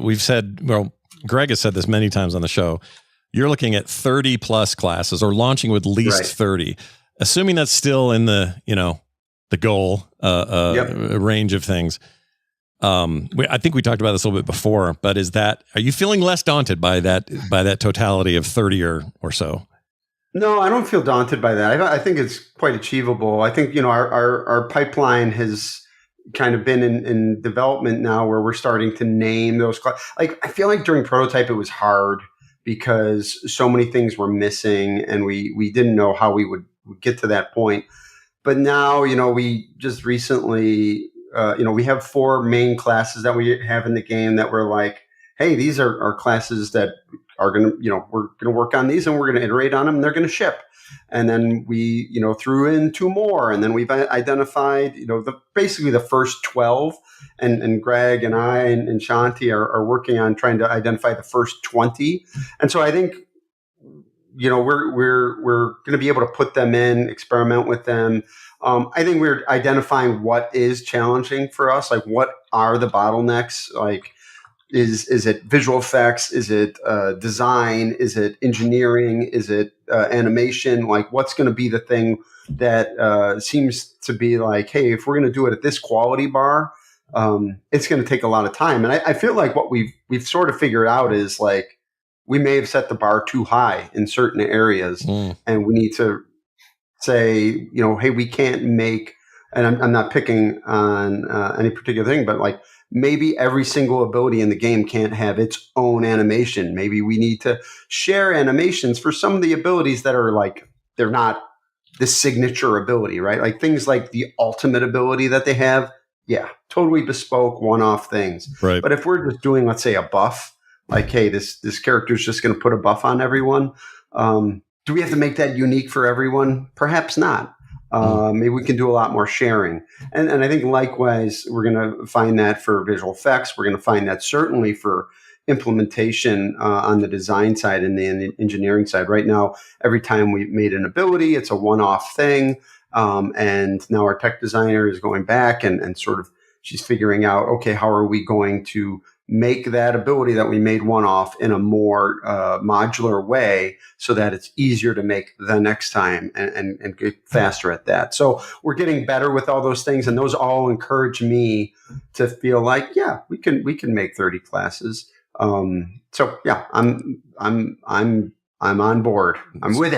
we've said, well, Greg has said this many times on the show, you're looking at 30 plus classes or launching with at least 30, assuming that's still in the, the goal range of things. I think we talked about this a little bit before, but are you feeling less daunted by that totality of 30 or so? No, I don't feel daunted by that. I think it's quite achievable. I think, our pipeline has kind of been in development now where we're starting to name those. I feel like during prototype, it was hard because so many things were missing and we didn't know how we would get to that point. But now, we just recently, we have 4 main classes that we have in the game that we're like, hey, these are classes that are going to, we're going to work on these and we're going to iterate on them and they're going to ship. And then we, threw in 2 more and then we've identified, basically the first 12 and Greg and I and Shanti are working on trying to identify the first 20. And so I think, we're going to be able to put them in, experiment with them. I think we're identifying what is challenging for us. Like, what are the bottlenecks? Like, is it visual effects? Is it design? Is it engineering? Is it animation? Like, what's going to be the thing that seems to be like, hey, if we're going to do it at this quality bar, it's going to take a lot of time. And I feel like what we've sort of figured out is like, we may have set the bar too high in certain areas, and we need to say, hey, we can't make, and I'm not picking on any particular thing, but like maybe every single ability in the game can't have its own animation. Maybe we need to share animations for some of the abilities that are like, they're not the signature ability, right? Like things like the ultimate ability that they have. Yeah, totally bespoke one-off things. Right. But if we're just doing, let's say, a buff, like, hey, this character is just going to put a buff on everyone. Do we have to make that unique for everyone? Perhaps not. Maybe we can do a lot more sharing. And I think likewise, we're going to find that for visual effects. We're going to find that certainly for implementation on the design side and the engineering side. Right now, every time we made an ability, it's a one-off thing. And now our tech designer is going back and sort of, she's figuring out, okay, how are we going to make that ability that we made one-off in a more modular way so that it's easier to make the next time and get faster at that. So we're getting better with all those things, and those all encourage me to feel like, yeah, we can make 30 classes. So yeah, I'm on board. I'm with it.